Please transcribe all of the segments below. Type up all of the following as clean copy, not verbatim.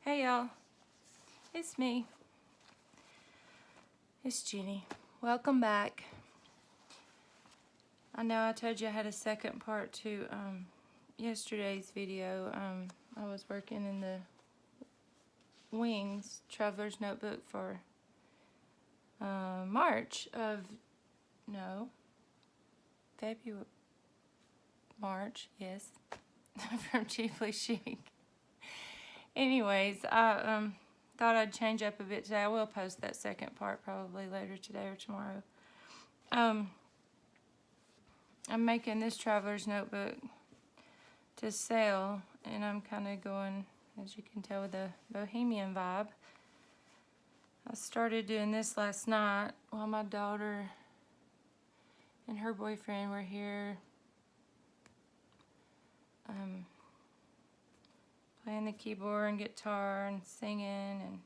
Hey y'all, it's me. It's Jenny. Welcome back. I know I told you I had a second part to yesterday's video. I was working in the Wings Traveler's Notebook for March, yes, from Chiefly Chic. Anyways, I thought I'd change up a bit today. I will post that second part probably later today or tomorrow. I'm making this traveler's notebook to sell, and I'm kind of going, as you can tell, with the bohemian vibe. I started doing this last night while my daughter and her boyfriend were here playing the keyboard and guitar and singing, and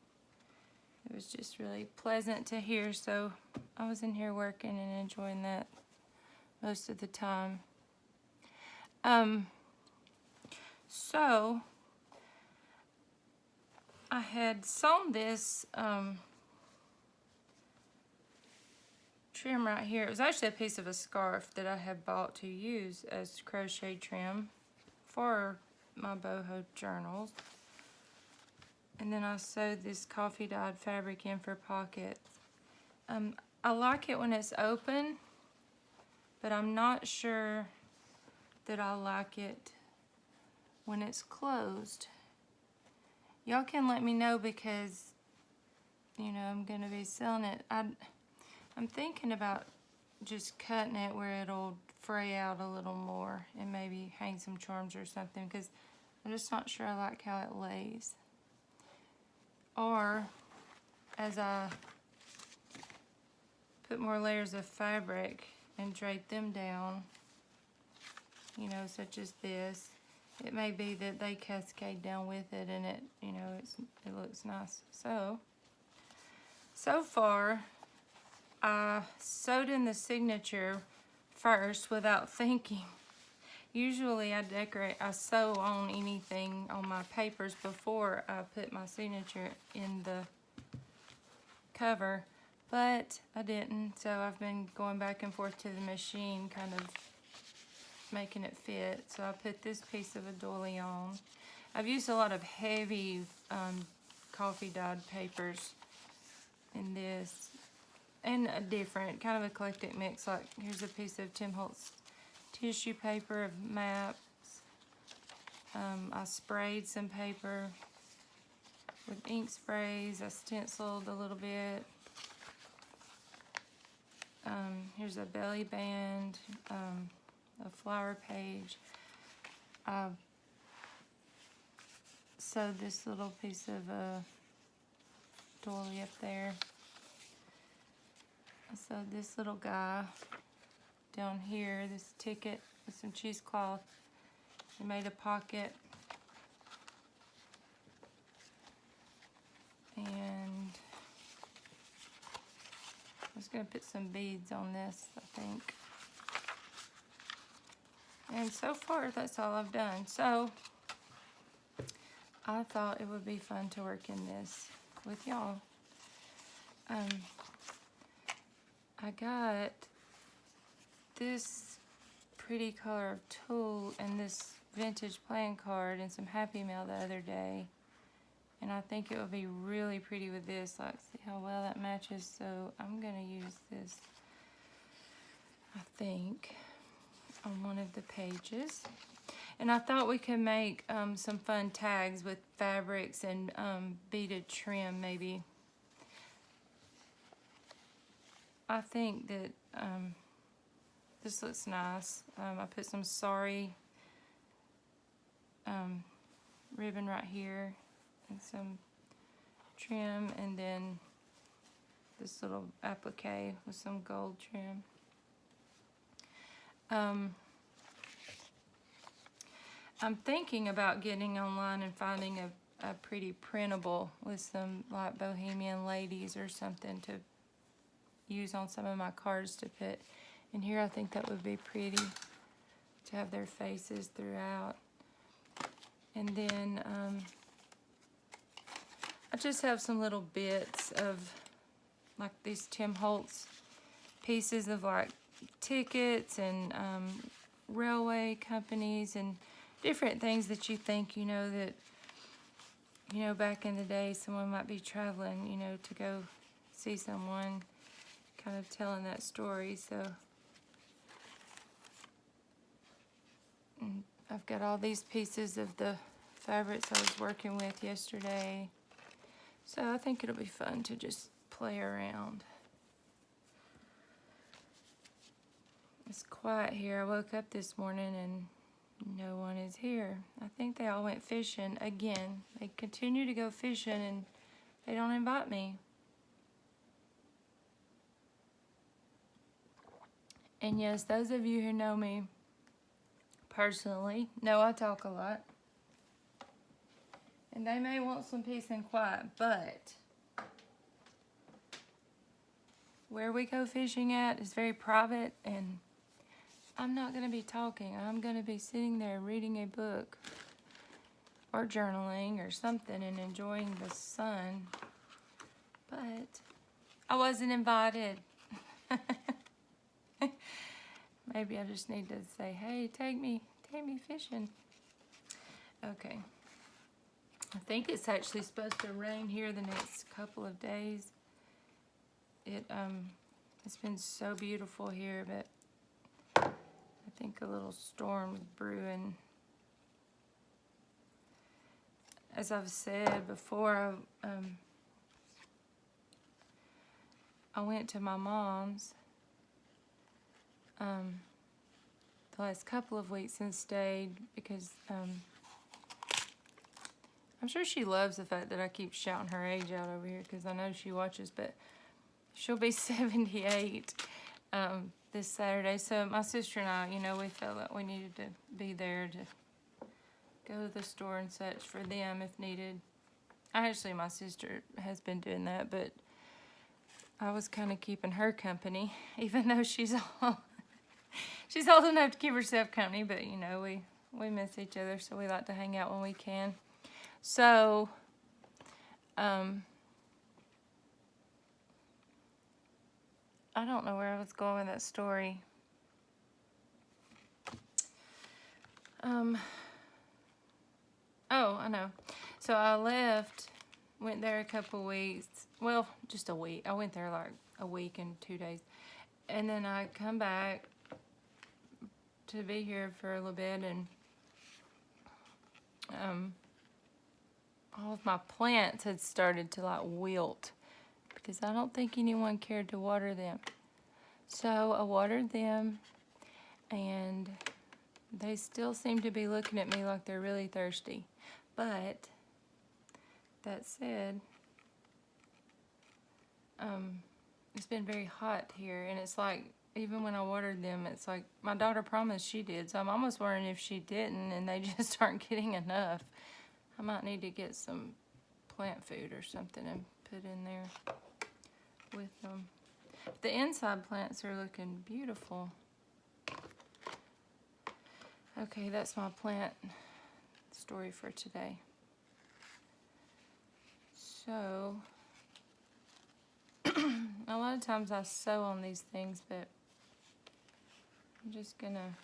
it was just really pleasant to hear. So I was in here working and enjoying that most of the time. So I had sewn this trim right here. It was actually a piece of a scarf that I had bought to use as crochet trim for my boho journals. And then I sewed this coffee dyed fabric in for pockets. I like it when it's open, but I'm not sure that I like it when it's closed. Y'all can let me know, because you know I'm gonna be selling it. I'm thinking about just cutting it where it'll fray out a little more and maybe hang some charms or something, because I'm just not sure I like how it lays. Or as I put more layers of fabric and drape them down, you know, such as this, it may be that they cascade down with it, and it, you know, it looks nice. So far, I sewed in the signature first without thinking. Usually I sew on anything on my papers before I put my signature in the cover, but I didn't. So I've been going back and forth to the machine, kind of making it fit. So I put this piece of a doily on. I've used a lot of heavy coffee dyed papers in this, and a different kind of eclectic mix. Like, here's a piece of Tim Holtz tissue paper of maps. I sprayed some paper with ink sprays. I stenciled a little bit. Here's a belly band, a flower page. I sewed this little piece of doily up there. I sewed this little guy down here, this ticket with some cheesecloth. I made a pocket. And I was going to put some beads on this, I think. And so far, that's all I've done. So I thought it would be fun to work in this with y'all. I got this pretty color of tulle and this vintage playing card and some Happy Mail the other day, and I think it would be really pretty with this. Like, see how well that matches. So I'm gonna use this, I think, on one of the pages. And I thought we could make some fun tags with fabrics and beaded trim, maybe. I think that this looks nice. I put some sorry ribbon right here and some trim, and then this little applique with some gold trim. I'm thinking about getting online and finding a pretty printable with some like bohemian ladies or something to use on some of my cards to put in here. I think that would be pretty to have their faces throughout. And then I just have some little bits of like these Tim Holtz pieces of like tickets and railway companies and different things that you think, you know, that, you know, back in the day someone might be traveling, you know, to go see someone, kind of telling that story. So I've got all these pieces of the fabrics I was working with yesterday. So I think it'll be fun to just play around. It's quiet here. I woke up this morning and no one is here. I think they all went fishing again. They continue to go fishing and they don't invite me. And yes, those of you who know me personally know I talk a lot. And they may want some peace and quiet, but where we go fishing at is very private, and I'm not going to be talking. I'm going to be sitting there reading a book or journaling or something and enjoying the sun. But I wasn't invited. Maybe I just need to say, hey, take me fishing. Okay. I think it's actually supposed to rain here the next couple of days. It's been so beautiful here, but I think a little storm's brewing. As I've said before, I went to my mom's the last couple of weeks and stayed because I'm sure she loves the fact that I keep shouting her age out over here because I know she watches, but she'll be 78 this Saturday. So my sister and I, you know, we felt like we needed to be there to go to the store and such for them if needed. Actually, my sister has been doing that, but I was kind of keeping her company, even though she's old enough to keep herself company, but, you know, we miss each other, so we like to hang out when we can. So, I don't know where I was going with that story. Oh, I know. So I left, went there a couple weeks. Well, just a week. I went there like a week and 2 days. And then I come back to be here for a little bit, and all of my plants had started to like wilt because I don't think anyone cared to water them. So I watered them, and they still seem to be looking at me like they're really thirsty. But that said, it's been very hot here, and it's like, even when I watered them, it's like my daughter promised she did, so I'm almost wondering if she didn't and they just aren't getting enough. I might need to get some plant food or something and put in there with them. The inside plants are looking beautiful. Okay, that's my plant story for today. So, a lot of times I sew on these things, but I'm just gonna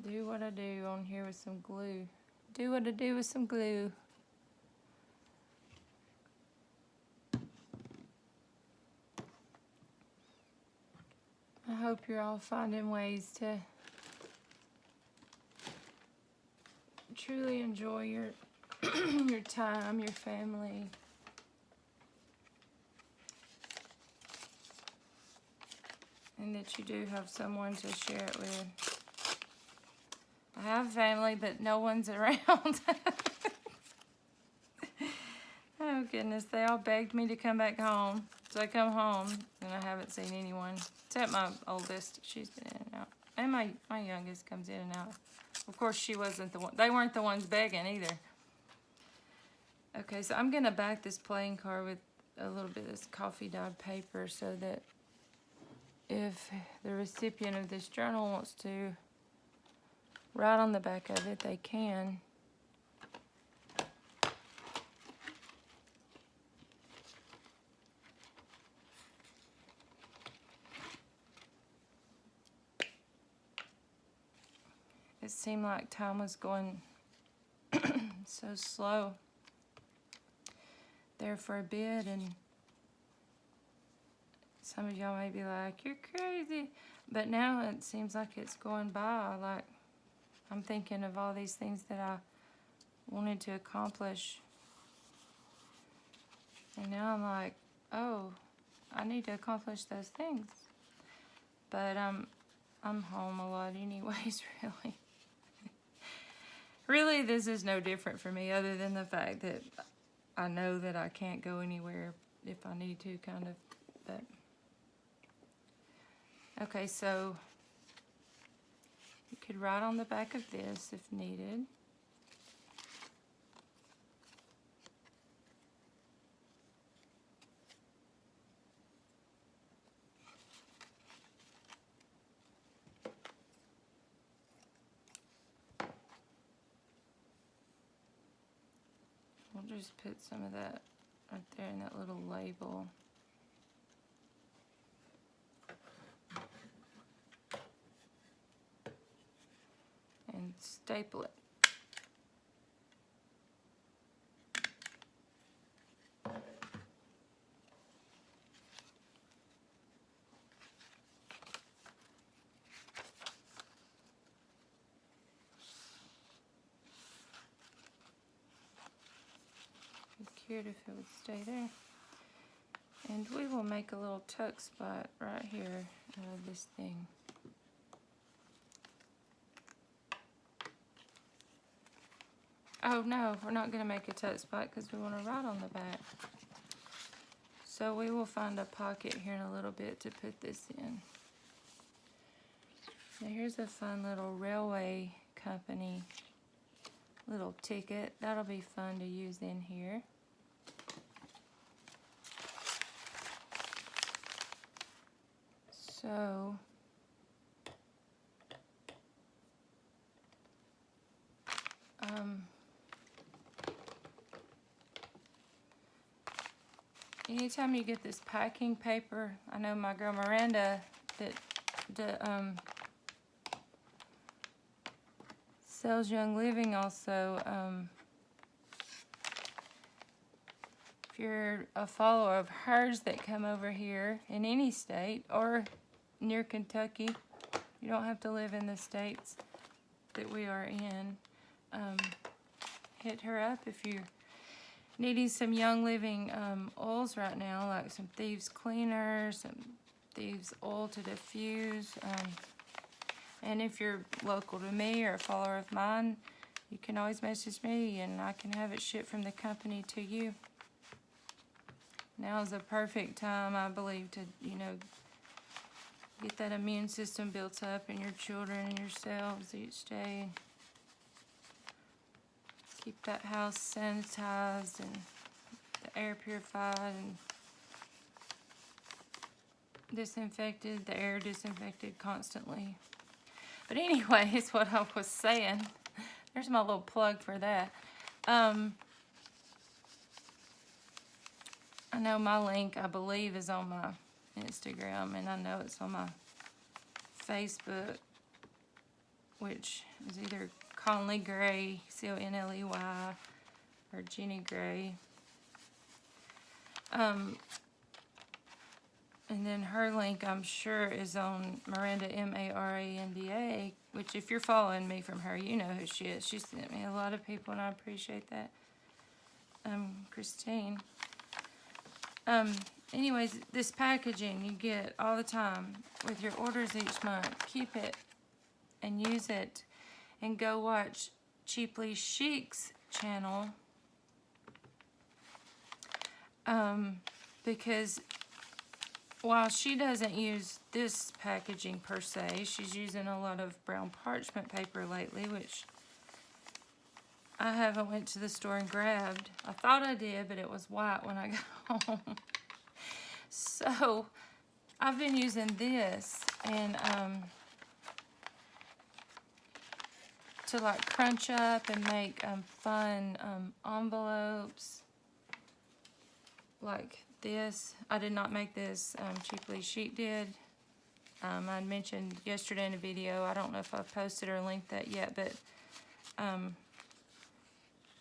do what I do on here with some glue. Do what I do with some glue. I hope you're all finding ways to truly enjoy your your time, your family. And that you do have someone to share it with. I have family, but no one's around. Oh goodness, they all begged me to come back home. So I come home and I haven't seen anyone. Except my oldest, she's been in and out. And my youngest comes in and out. Of course, she wasn't the one. They weren't the ones begging either. Okay, so I'm gonna back this playing card with a little bit of this coffee dyed paper so that if the recipient of this journal wants to write on the back of it, they can. it seemed like time was going so slow there for a bit, and some of y'all may be like, you're crazy, but now it seems like it's going by. Like, I'm thinking of all these things that I wanted to accomplish, and now I'm like, oh, I need to accomplish those things. But I'm home a lot anyways, really. Really, this is no different for me, other than the fact that I know that I can't go anywhere if I need to, kind of. But okay, so you could write on the back of this if needed. We'll just put some of that right there in that little label. And staple it. Cute if it would stay there. And we will make a little tuck spot right here out of this thing. Oh no, we're not going to make a tuck spot because we want to write on the back. So we will find a pocket here in a little bit to put this in. Now here's a fun little railway company little ticket. That'll be fun to use in here. So anytime you get this packing paper, I know my girl Miranda that sells Young Living also. If you're a follower of hers that come over here in any state or near Kentucky, you don't have to live in the states that we are in. Hit her up if you're needing some Young Living oils right now, like some Thieves Cleaner, some Thieves Oil to Diffuse. And if you're local to me or a follower of mine, you can always message me and I can have it shipped from the company to you. Now is a perfect time, I believe, to, get that immune system built up in your children and yourselves each day. Keep that house sanitized and the air purified and disinfected, the air disinfected constantly. But anyway, it's what I was saying. There's my little plug for that. I know my link, I believe, is on my Instagram, and I know it's on my Facebook, which is either Conley Gray, Conley, or Jenny Gray. And then her link, I'm sure, is on Miranda, Maranda, which if you're following me from her, you know who she is. She sent me a lot of people, and I appreciate that. Christine. Anyways, this packaging you get all the time with your orders each month. Keep it and use it, and go watch Cheaply Chic's channel, because while she doesn't use this packaging per se, she's using a lot of brown parchment paper lately, which I haven't went to the store and grabbed. I thought I did, but it was white when I got home. So I've been using this and to like crunch up and make fun envelopes like this. I did not make this, Cheaply Chic did. I mentioned yesterday in a video, I don't know if I've posted or linked that yet, but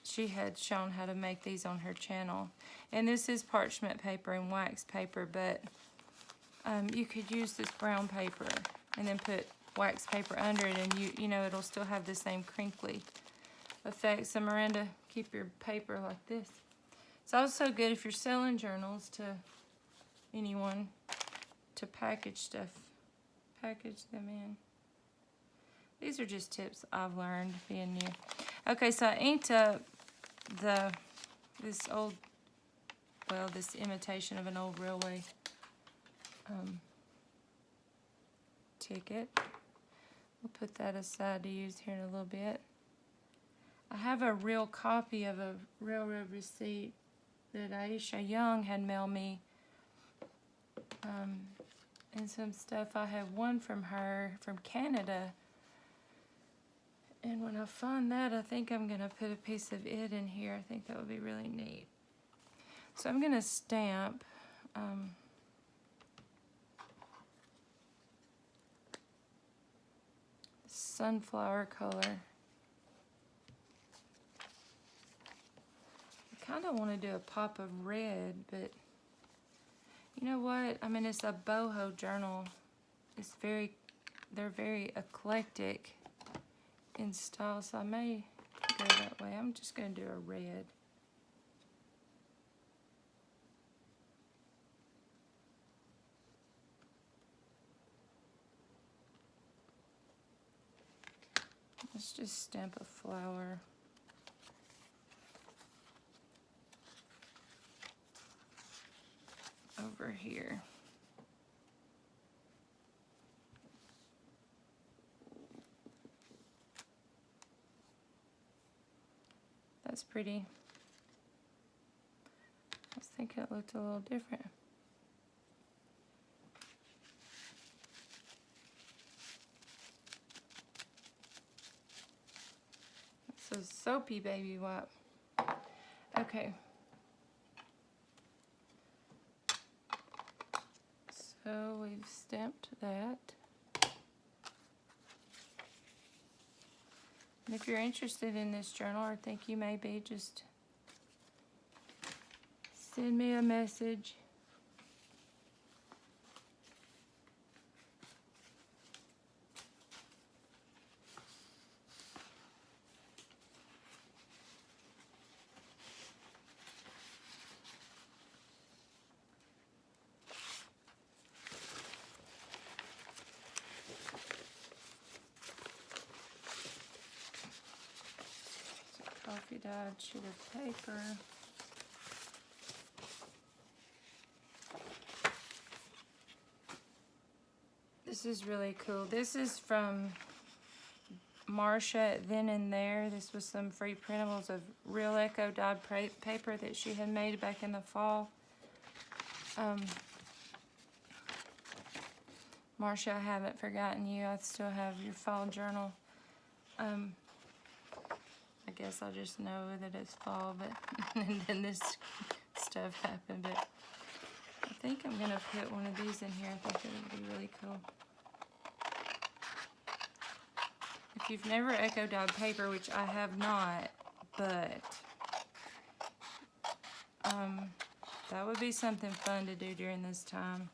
she had shown how to make these on her channel. And this is parchment paper and wax paper, but you could use this brown paper and then put wax paper under it, and you know it'll still have the same crinkly effect. So Miranda, keep your paper like this. It's also good if you're selling journals to anyone to package them in. These are just tips I've learned being new. Okay, so I inked up this imitation of an old railway ticket. We'll put that aside to use here in a little bit. I have a real copy of a railroad receipt that Aisha Young had mailed me, and some stuff. I have one from her from Canada, and when I find that, I think I'm going to put a piece of it in here. I think that would be really neat. So I'm going to stamp sunflower color. I kind of want to do a pop of red, but you know what? I mean, it's a boho journal. They're very eclectic in style, so I may go that way. I'm just going to do a red. Let's just stamp a flower. Over here. That's pretty. I was thinking it looked a little different. It's a soapy baby wipe. Okay. So we've stamped that. And if you're interested in this journal or think you may be, just send me a message. Coffee dyed sheet of paper. This is really cool. This is from Marcia Then and There. This was some free printables of real echo dyed paper that she had made back in the fall. Marcia, I haven't forgotten you. I still have your fall journal. I guess I just know that it's fall, but and then this stuff happened. But I think I'm gonna put one of these in here. I think it would be really cool. If you've never echo dyed paper, which I have not, but that would be something fun to do during this time.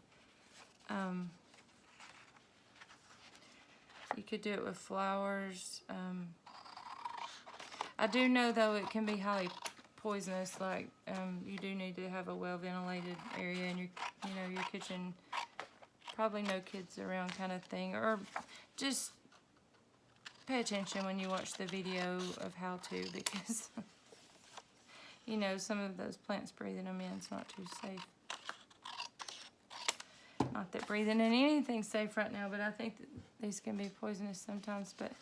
You could do it with flowers. I do know, though, it can be highly poisonous. Like, you do need to have a well-ventilated area in your kitchen. Probably no kids around kind of thing. Or just pay attention when you watch the video of how to, because, some of those plants, breathing them in is not too safe. Not that breathing in anything's safe right now, but I think that these can be poisonous sometimes. But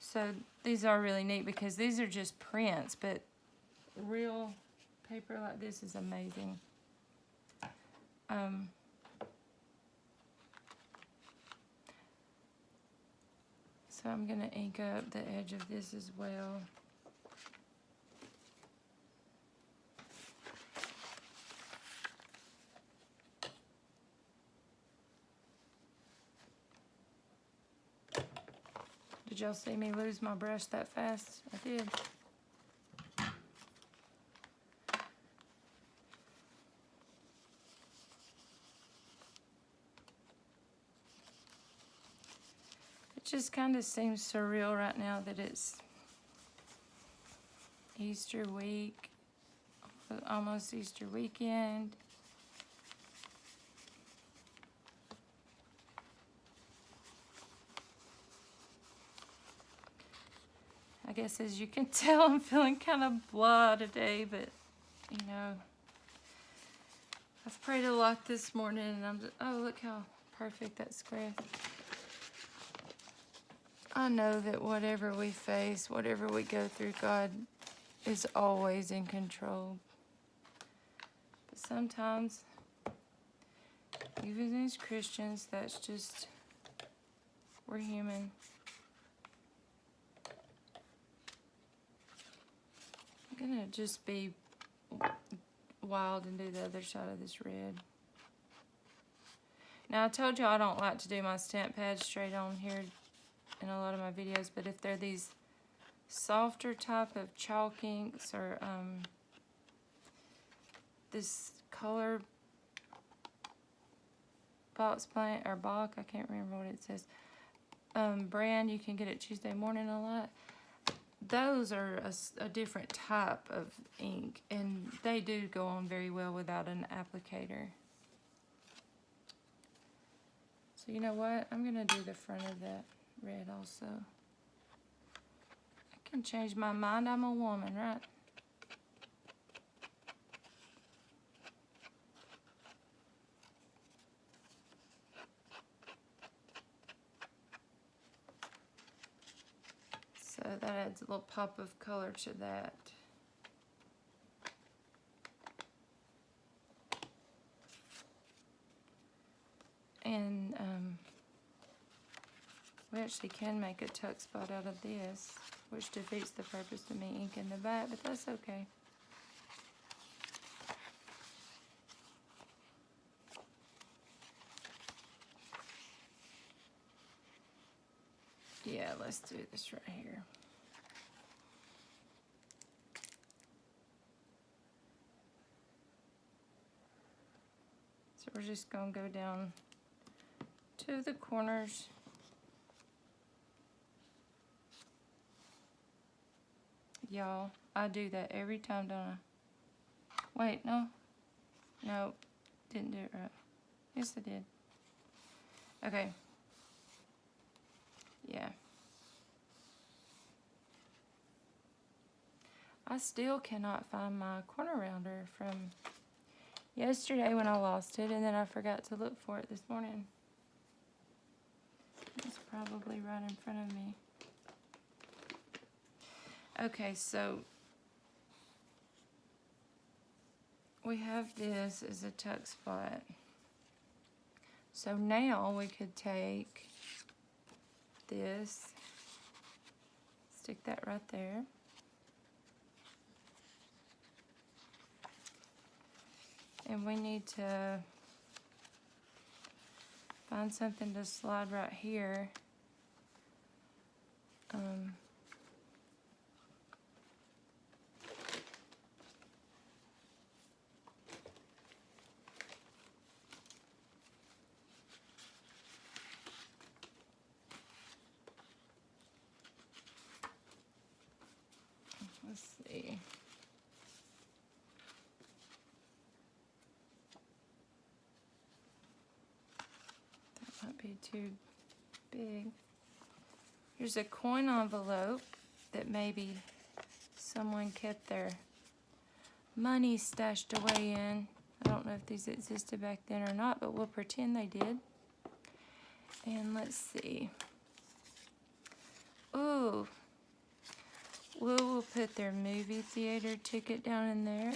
so these are really neat because these are just prints, but real paper like this is amazing. So I'm going to ink up the edge of this as well. Did y'all see me lose my brush that fast? I did. It just kind of seems surreal right now that it's Easter week, almost Easter weekend. I guess as you can tell, I'm feeling kind of blah today, but you know, I've prayed a lot this morning and I'm just, oh, look how perfect that square is. I know that whatever we face, whatever we go through, God is always in control. But sometimes, even as Christians, that's just, we're human. I'm gonna just be wild and do the other side of this red. Now I told you I don't like to do my stamp pads straight on here in a lot of my videos, but if they're these softer type of chalk inks or this color box plant or Bach, I can't remember what it says, brand you can get at Tuesday Morning a lot. Those are a different type of ink, and they do go on very well without an applicator. So you know what? I'm gonna do the front of that red also. I can change my mind. I'm a woman, right? So that adds a little pop of color to that. And we actually can make a tuck spot out of this, which defeats the purpose of me inking the back, but that's okay. Yeah, let's do this right here. So we're just gonna go down to the corners. Y'all, I do that every time, don't I? Wait, no. No, didn't do it right. Yes, I did. Okay. Yeah. I still cannot find my corner rounder from yesterday when I lost it, and then I forgot to look for it this morning. It's probably right in front of me. Okay, so we have this as a tuck spot. So now we could take this, stick that right there. And we need to find something to slide right here. Let's see. That might be too big. Here's a coin envelope that maybe someone kept their money stashed away in. I don't know if these existed back then or not, but we'll pretend they did. And let's see. Ooh. We'll put their movie theater ticket down in there.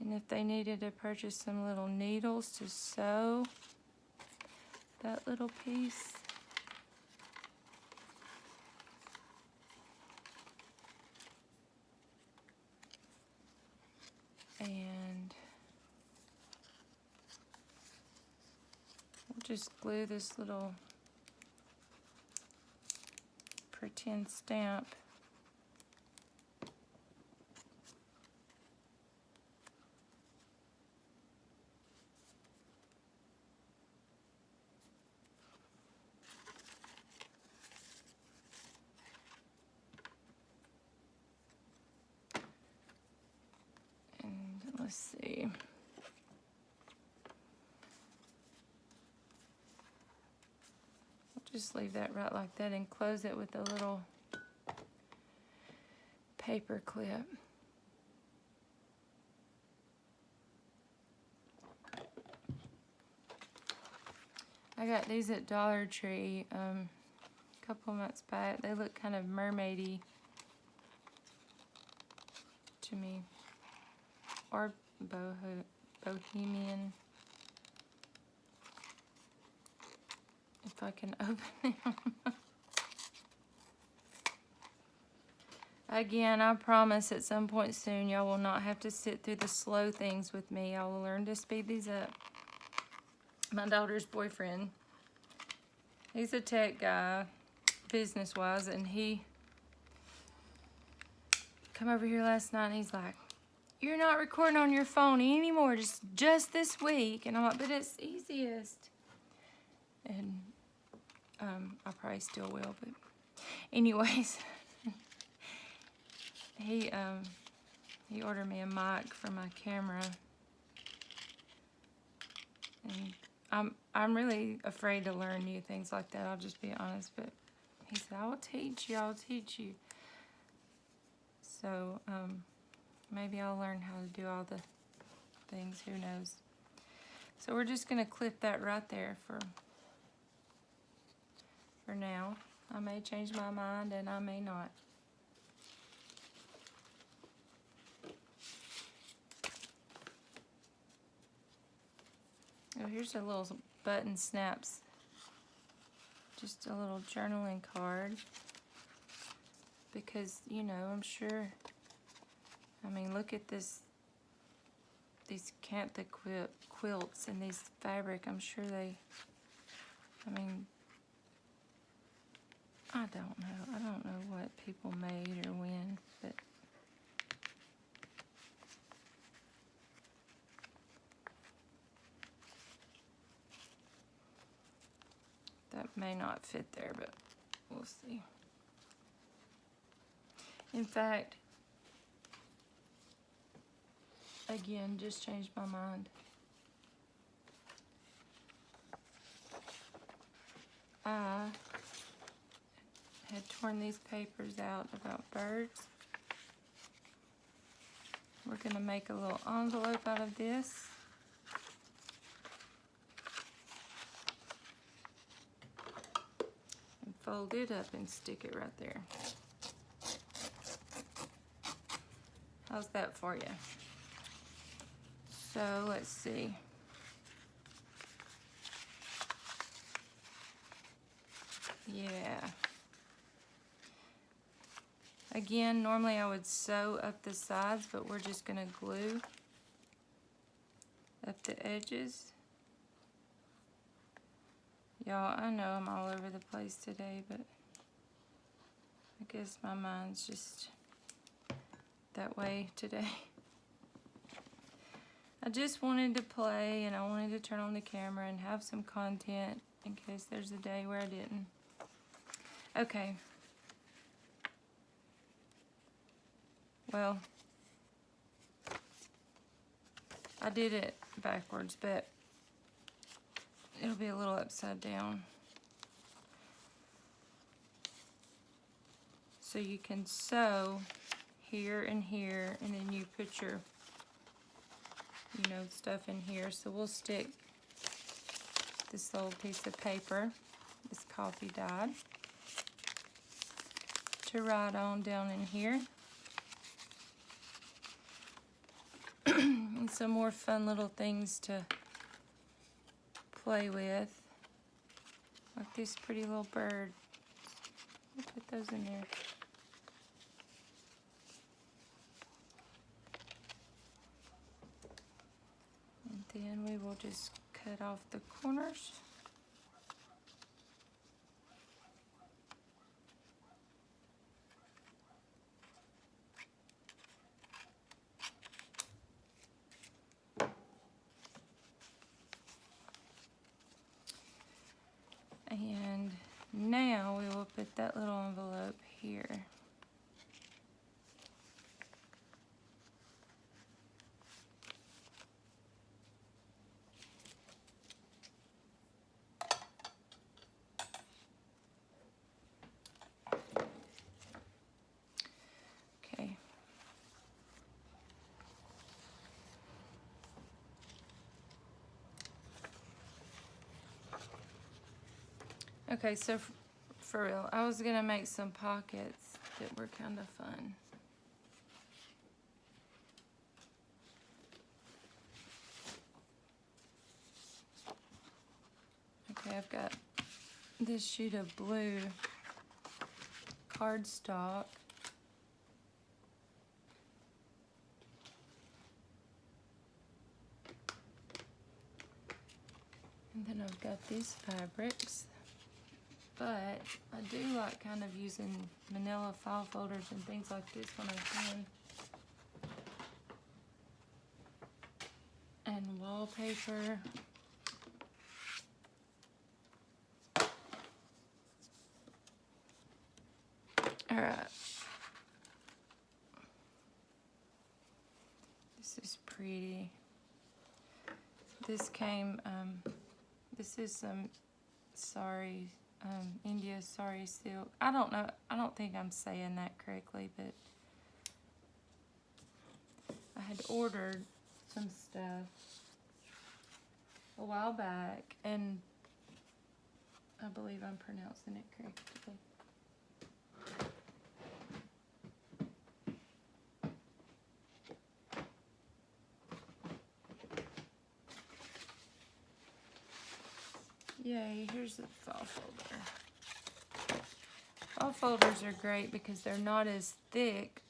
And if they needed to purchase some little needles to sew that little piece. And we'll just glue this little pretend stamp. And let's see. Just leave that right like that and close it with a little paper clip. I got these at Dollar Tree a couple months back. They look kind of mermaidy to me, or bohemian. If I can open them. Again, I promise at some point soon y'all will not have to sit through the slow things with me. I will learn to speed these up. My daughter's boyfriend, he's a tech guy, business-wise, and he come over here last night and he's like, "You're not recording on your phone anymore, just this week." And I'm like, "But it's easiest." And I probably still will, but anyways, he ordered me a mic for my camera, and I'm really afraid to learn new things like that. I'll just be honest, but he said, "I will teach you. I'll teach you." So maybe I'll learn how to do all the things. Who knows? So we're just gonna clip that right there for now. I may change my mind and I may not. Oh, here's a little button snaps. Just a little journaling card. Because, you know, I'm sure, I mean, look at this, these Cantha quilts and these fabric. I'm sure they, I mean, I don't know. I don't know what people made or when, but that may not fit there, but we'll see. In fact, again, just changed my mind. I had torn these papers out about birds. We're going to make a little envelope out of this. And fold it up and stick it right there. How's that for you? So let's see. Yeah. Again, normally I would sew up the sides, but we're just going to glue up the edges. Y'all, I know I'm all over the place today, but I guess my mind's just that way today. I just wanted to play, and I wanted to turn on the camera and have some content in case there's a day where I didn't. Okay. Well, I did it backwards, but it'll be a little upside down. So you can sew here and here, and then you put your, you know, stuff in here. So we'll stick this little piece of paper, this coffee dyed, to write on down in here. And some more fun little things to play with, like this pretty little bird. We'll put those in there. And then we will just cut off the corners. now we will put that little envelope here. Okay. Okay, so for real, I was gonna make some pockets that were kind of fun. Okay, I've got this sheet of blue cardstock. And then I've got these fabrics. But I do like kind of using manila file folders and things like this when I can. And wallpaper. Alright. This is pretty. This came, this is some sari, India sari silk. I don't know, I don't think I'm saying that correctly, but I had ordered some stuff a while back, and I believe I'm pronouncing it correctly. Yay, here's the file folder. File folders are great because they're not as thick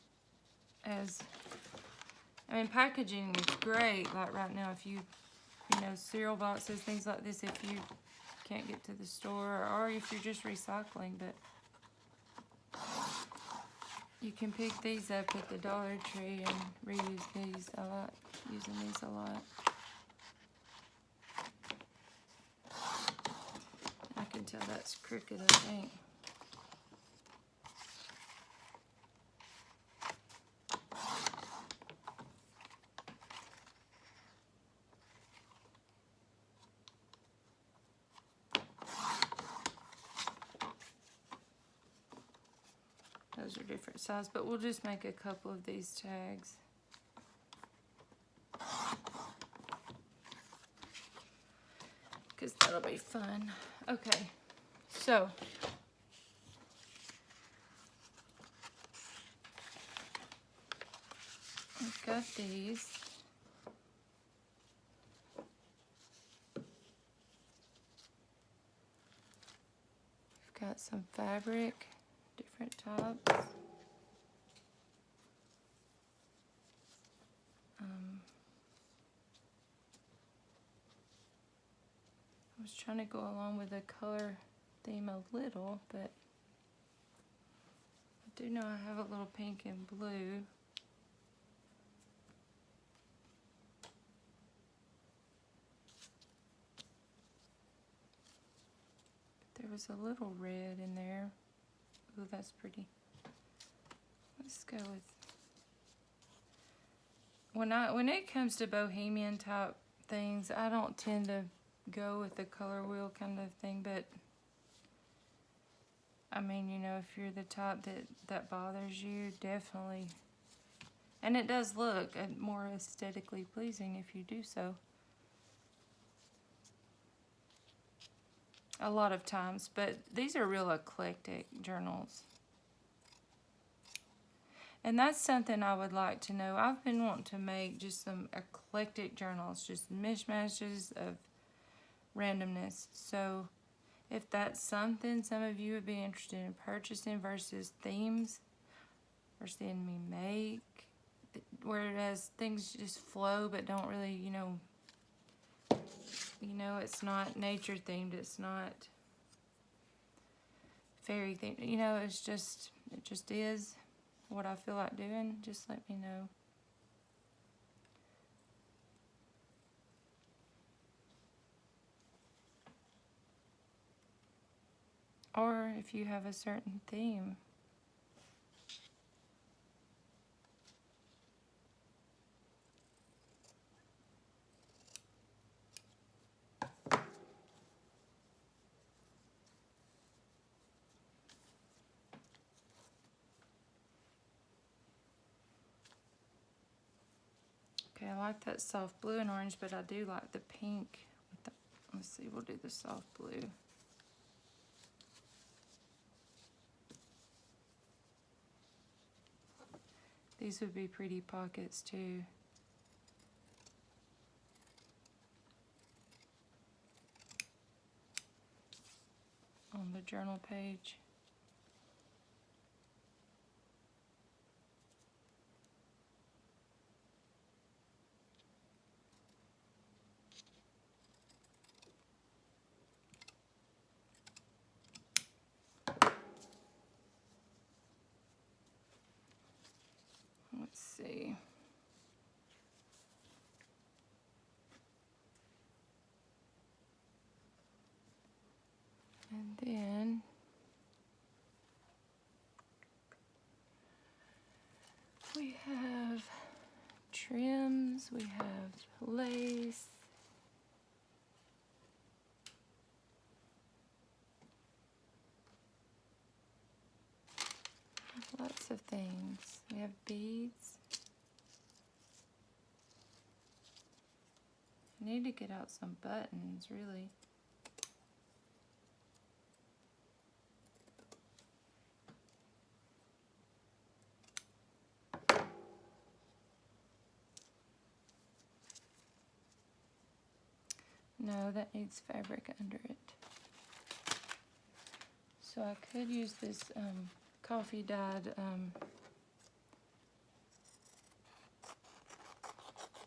as, I mean, packaging is great. Like right now, if you know, cereal boxes, things like this, if you can't get to the store, or if you're just recycling, but you can pick these up at the Dollar Tree and reuse these. I like using these a lot. I can tell that's crooked, I think. Those are different size, but we'll just make a couple of these tags. Because that'll be fun. Okay, so I've got these. I've got some fabric, different types. I was trying to go along with the color theme a little, but I do know I have a little pink and blue. There was a little red in there. Ooh, that's pretty. Let's go with, when it comes to bohemian type things, I don't tend to go with the color wheel kind of thing, but I mean, you know, if you're the type that bothers you, definitely. And it does look more aesthetically pleasing if you do so. A lot of times, but these are real eclectic journals. And that's something I would like to know. I've been wanting to make just some eclectic journals, just mishmashes of randomness. So if that's something some of you would be interested in purchasing versus themes or seeing me make, whereas things just flow but don't really, you know, it's not nature themed, it's not fairy themed, you know, it just is what I feel like doing. Just let me know. Or or if you have a certain theme. Okay, I like that soft blue and orange, but I do like the pink. With the, let's see, we'll do the soft blue. These would be pretty pockets too. On the journal page. Let's see. And then we have trims, we have lace. Lots of things. We have beads. I need to get out some buttons, really. No, that needs fabric under it. So I could use this coffee dyed,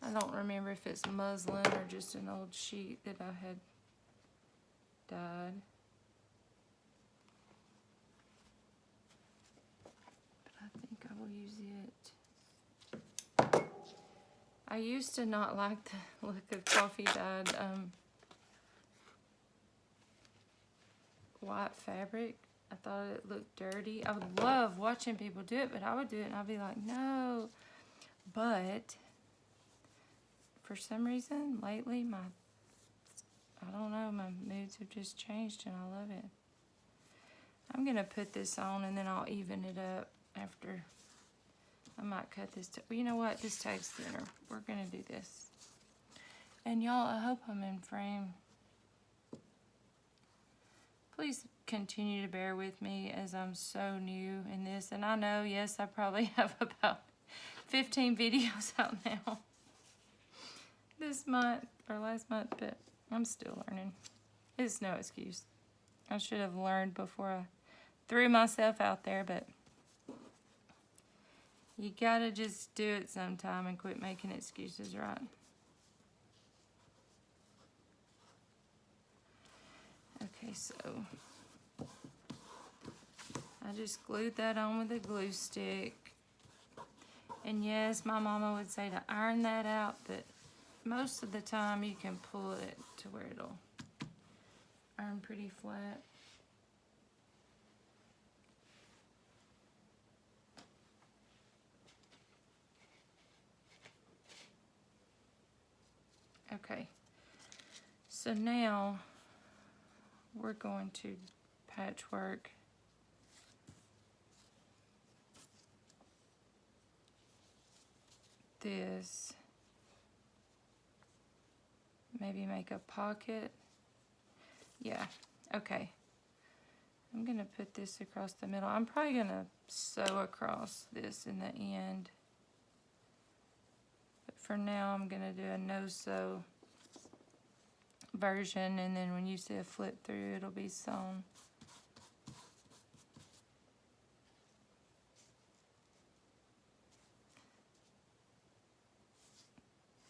I don't remember if it's muslin or just an old sheet that I had dyed. But I think I will use it. I used to not like the look of coffee dyed white fabric. I thought it looked dirty. I would love watching people do it, but I would do it and I'd be like, no. But for some reason, lately, I don't know, my moods have just changed and I love it. I'm going to put this on and then I'll even it up after. I might cut this. Well, you know what? This tag's thinner. We're going to do this. And y'all, I hope I'm in frame. Please continue to bear with me as I'm so new in this. And I know, yes, I probably have about 15 videos out now this month or last month, but I'm still learning. It's no excuse. I should have learned before I threw myself out there, but you gotta just do it sometime and quit making excuses, right? Okay, so I just glued that on with a glue stick. And yes, my mama would say to iron that out, but most of the time you can pull it to where it'll iron pretty flat. Okay, so now we're going to patchwork this, maybe make a pocket. Yeah, okay. I'm gonna put this across the middle. I'm probably gonna sew across this in the end. But for now, I'm gonna do a no-sew version, and then when you see a flip through, it'll be sewn.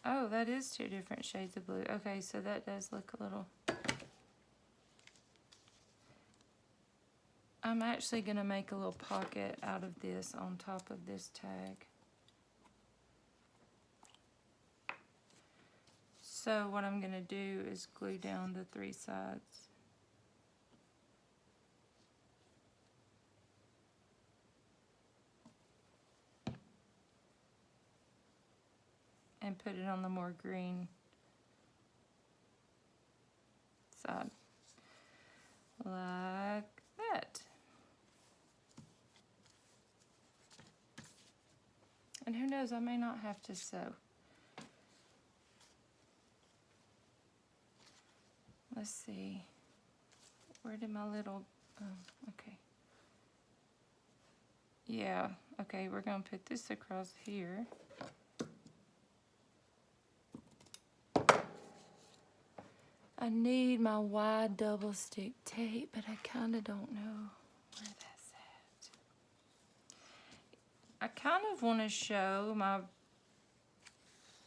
Oh, that is 2 different shades of blue. Okay, so that does look a little... I'm actually going to make a little pocket out of this on top of this tag. So what I'm going to do is glue down the 3 sides. and put it on the more green side. Like that. And who knows, I may not have to sew. Let's see. Where did my little, okay. Yeah, okay, we're gonna put this across here. I need my wide double stick tape, but I kinda don't know where that's at. I kind of wanna show my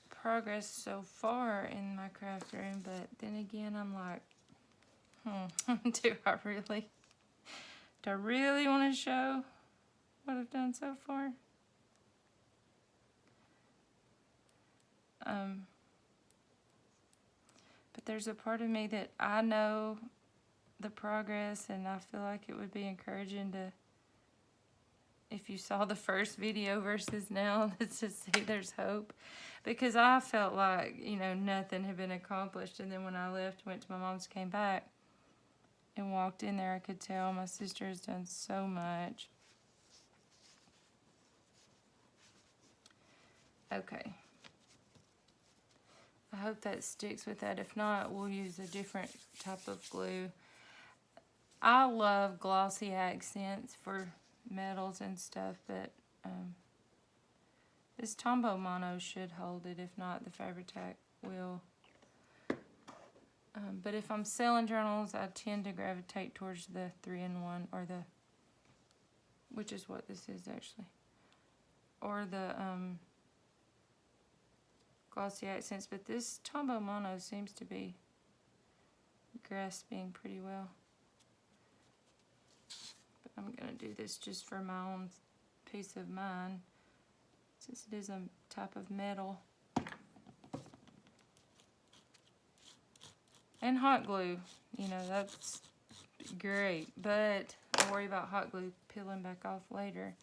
progress so far in my craft room, but then again, I'm like, do I really want to show what I've done so far? But there's a part of me that I know the progress, and I feel like it would be encouraging to, if you saw the first video versus now, let's just say there's hope. Because I felt like, you know, nothing had been accomplished. And then when I left, went to my mom's, came back, and walked in there, I could tell my sister has done so much. Okay. I hope that sticks with that. If not, we'll use a different type of glue. I love glossy accents for metals and stuff, but this Tombow Mono should hold it. If not, the Fabri-Tac will. But if I'm selling journals, I tend to gravitate towards the 3-in-1 or the, which is what this is actually, or the glossy accents. But this Tombow Mono seems to be grasping pretty well. But I'm gonna do this just for my own peace of mind, since it is a type of metal. And hot glue, you know, that's great, but I'll worry about hot glue peeling back off later.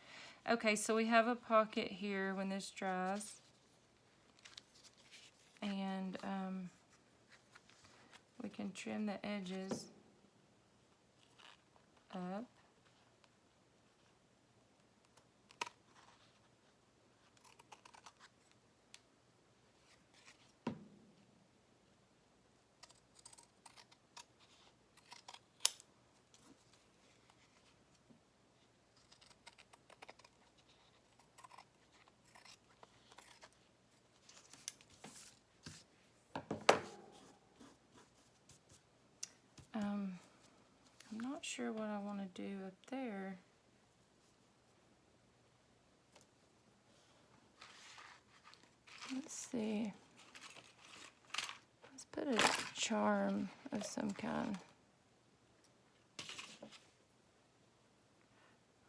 Okay, so we have a pocket here when this dries. And we can trim the edges up. I'm not sure what I want to do up there. Let's see. Let's put a charm of some kind.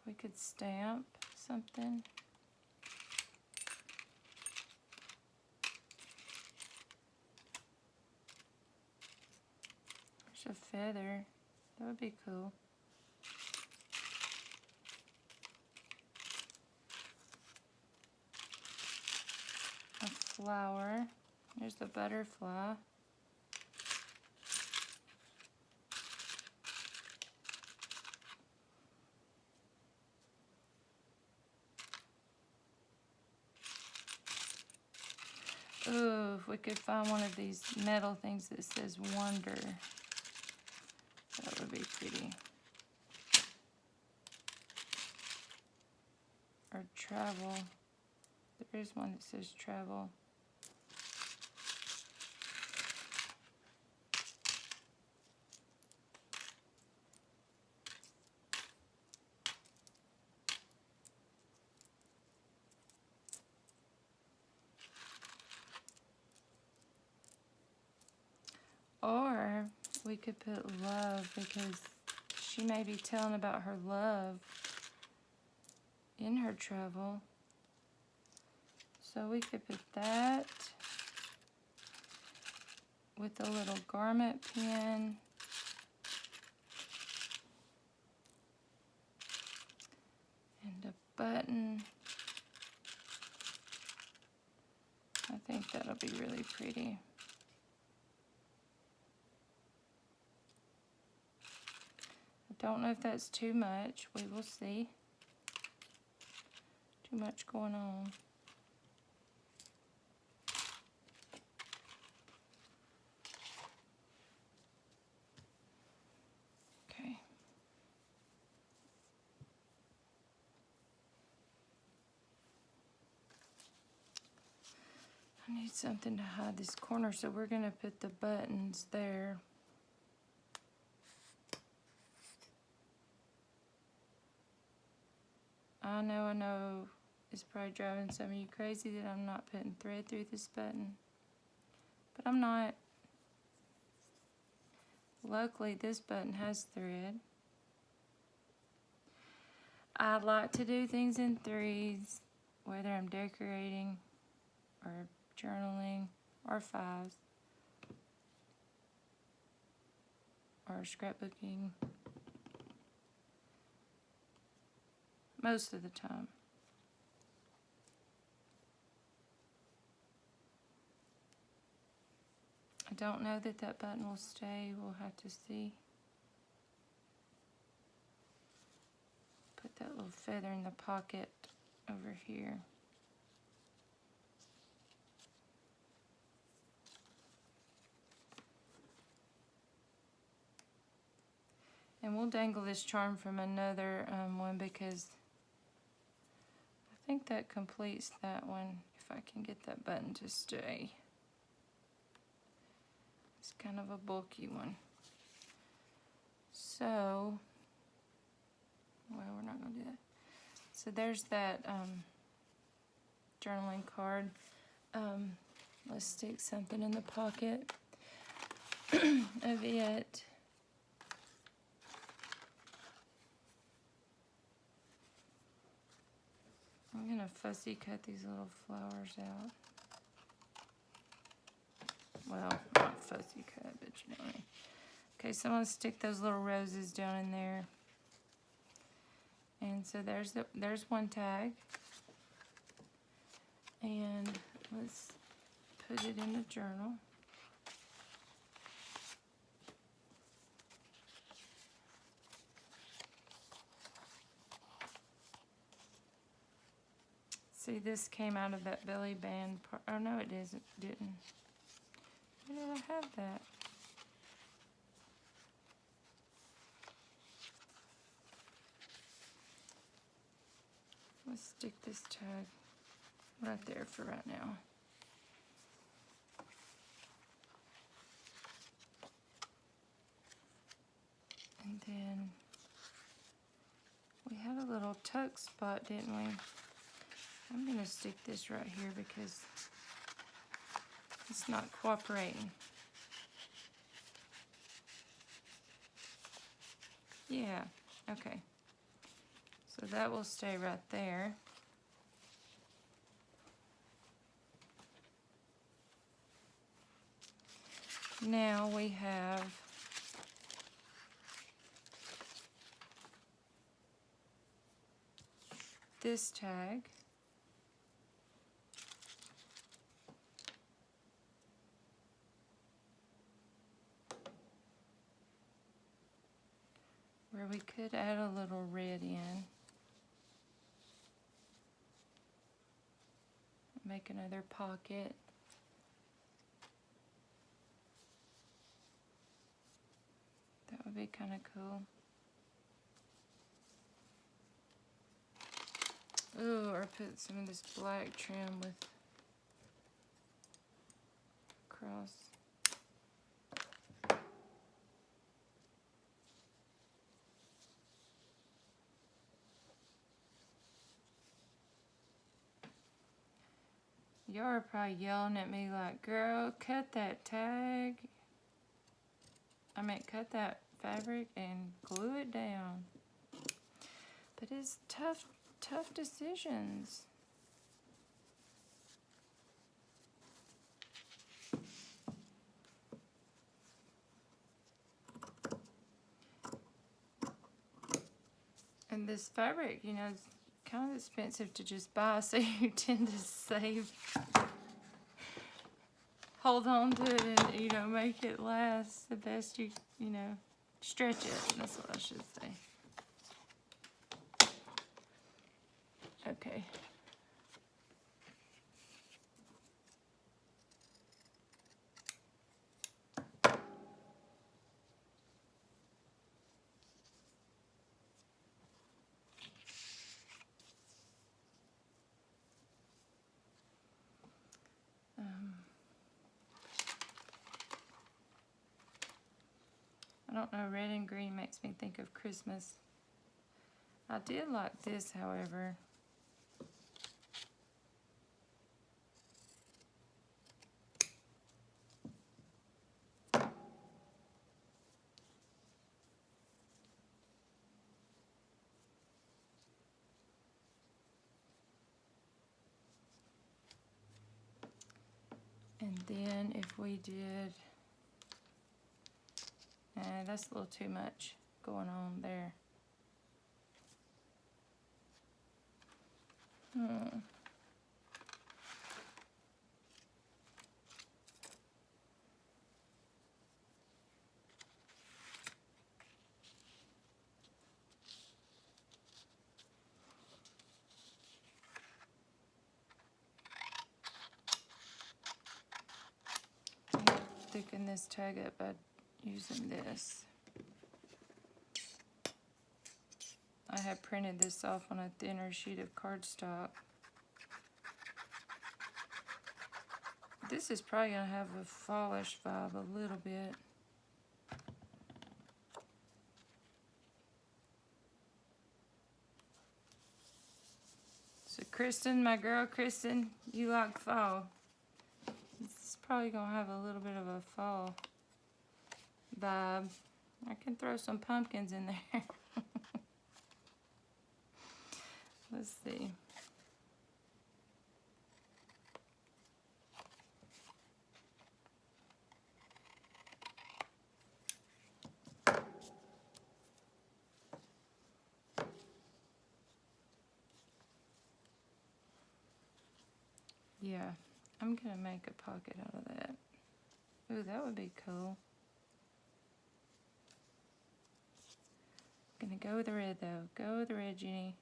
We could stamp something. There's a feather. That would be cool. A flower. There's the butterfly. Ooh, if we could find one of these metal things that says wonder, that would be pretty. Or travel. There is one that says travel. Or we could put love, because she may be telling about her love in her travel. So we could put that with a little garment pin. And a button. I think that pretty. I don't know if that's too much. We will see. Too much going on. Okay. I need something to hide this corner, so we're going to put the buttons there. I know, it's probably driving some of you crazy that I'm not putting thread through this button, but I'm not. Luckily, this button has thread. I like to do things in threes, whether I'm decorating or journaling or fives or scrapbooking. Most of the time. I don't know that that button will stay. We'll have to see. Put that little feather in the pocket over here. And we'll dangle this charm from another one because I think that completes that one, if I can get that button to stay. It's kind of a bulky one. So, well, we're not going to do that. So there's that journaling card. Let's stick something in the pocket of it. I'm going to fussy cut these little flowers out. Well, not fussy cut, but you know what I mean. Okay, so I'm going to stick those little roses down in there. And so there's one tag. And let's put it in the journal. See, this came out of that belly band part. Oh, no, it didn't. Where did I have that? Let's stick this tag right there for right now. And then we had a little tuck spot, didn't we? I'm going to stick this right here because it's not cooperating. Yeah, okay. So that will stay right there. Now we have this tag. Where we could add a little red in. Make another pocket. That would be kind of cool. Ooh, or put some of this black trim with cross. Y'all are probably yelling at me like, girl, cut that tag. I mean, cut that fabric and glue it down. But it's tough decisions. And this fabric, you know, is kind of expensive to just buy, so you tend to save. hold on to it and, you know, make it last the best you know, stretch it. That's what I should say. Okay. I don't know, red and green makes me think of Christmas. I did like this, however. And then if we did, that's a little too much going on there. Thicken this tag up by using this. I have printed this off on a thinner sheet of cardstock. This is probably going to have a fallish vibe a little bit. So Kristen, my girl Kristen, you like fall. This is probably going to have a little bit of a fall vibe. I can throw some pumpkins in there. Let's see. Yeah, I'm gonna make a pocket out of that. Ooh, that would be cool. Gonna go with the red though. Go with the red, Jenny.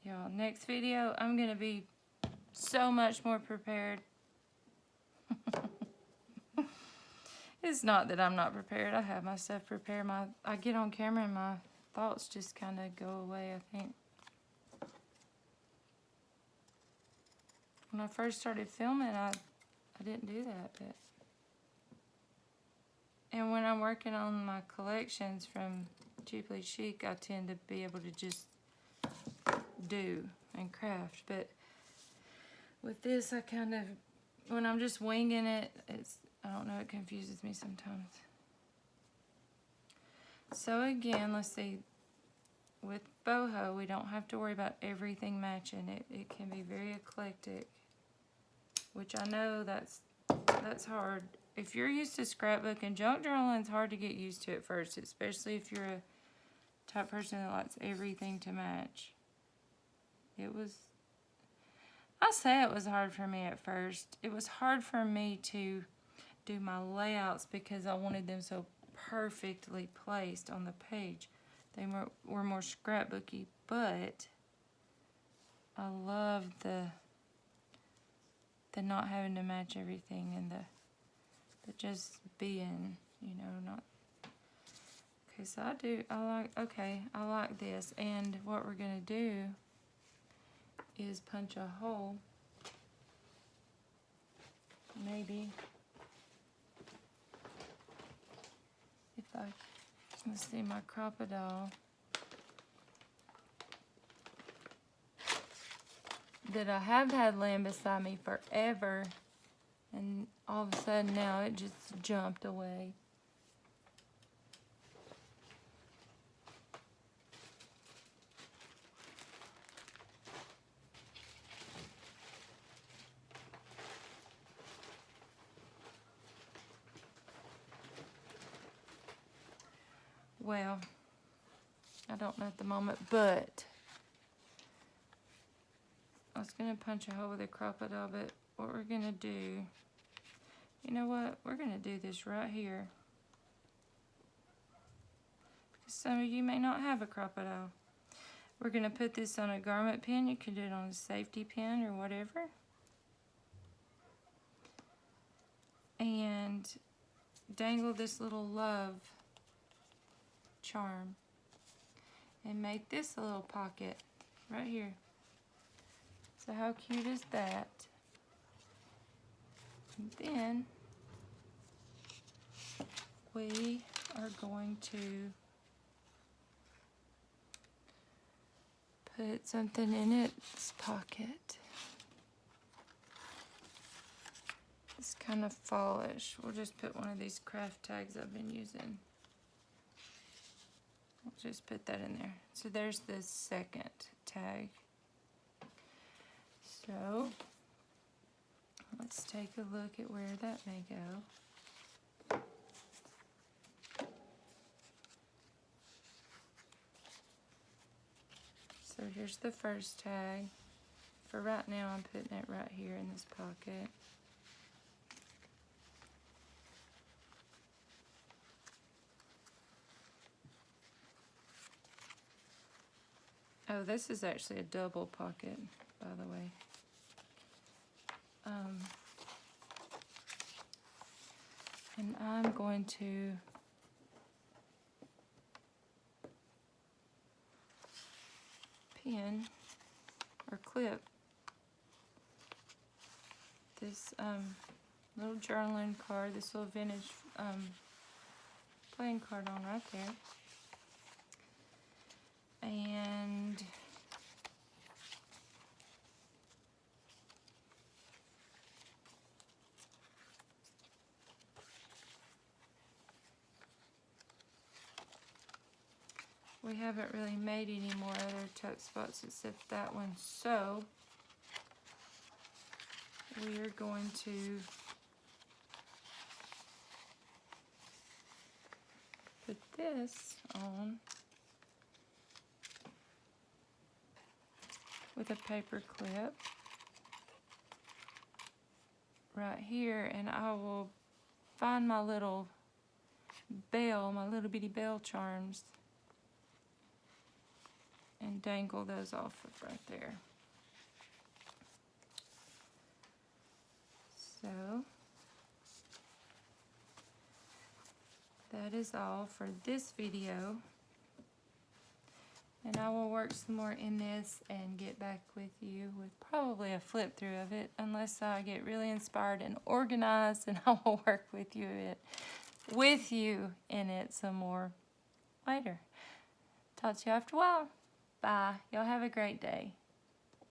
Y'all, next video, I'm gonna be so much more prepared. It's not that I'm not prepared. I have my stuff prepared. I get on camera and my thoughts just kind of go away, I think. When I first started filming, I didn't do that. But and when I'm working on my collections from Cheaply Chic, I tend to be able to just do and craft. But with this, I kind of, when I'm just winging it, I don't know, it confuses me sometimes. So again, let's see, with boho, we don't have to worry about everything matching. It can be very eclectic, which I know that's hard. If you're used to scrapbooking, junk journaling is hard to get used to at first, especially if you're a type person that likes everything to match. I say it was hard for me at first. It was hard for me to do my layouts because I wanted them so perfectly placed on the page. They were more scrapbooky, but I love the not having to match everything and the just being, you know, not. Okay, so I like this, and what we're gonna do is punch a hole, maybe, let's see, my crocodile that I have had laying beside me forever, and all of a sudden now it just jumped away. Well, I don't know at the moment, but I was going to punch a hole with a crocodile, but what we're going to do, you know what? We're going to do this right here. Because some of you may not have a crocodile. We're going to put this on a garment pin. You can do it on a safety pin or whatever. And dangle this little love charm. And make this a little pocket right here. So how cute is that? And then we are going to put something in its pocket. It's kind of fallish. We'll just put one of these craft tags I've been using. We'll just put that in there. So there's the second tag. So let's take a look at where that may go. So here's the first tag. For right now, I'm putting it right here in this pocket. Oh, this is actually a double pocket, by the way. And I'm going to pin or clip this little journaling card, this little vintage playing card on right there. And we haven't really made any more other tuck spots except that one, so we are going to put this on with a paper clip right here, and I will find my little bell, my little bitty bell charms, and dangle those off of right there. So that is all for this video, and I will work some more in this and get back with you with probably a flip through of it, unless I get really inspired and organized, and I will work with you in it some more later. Talk to you after a while. Bye. Y'all have a great day.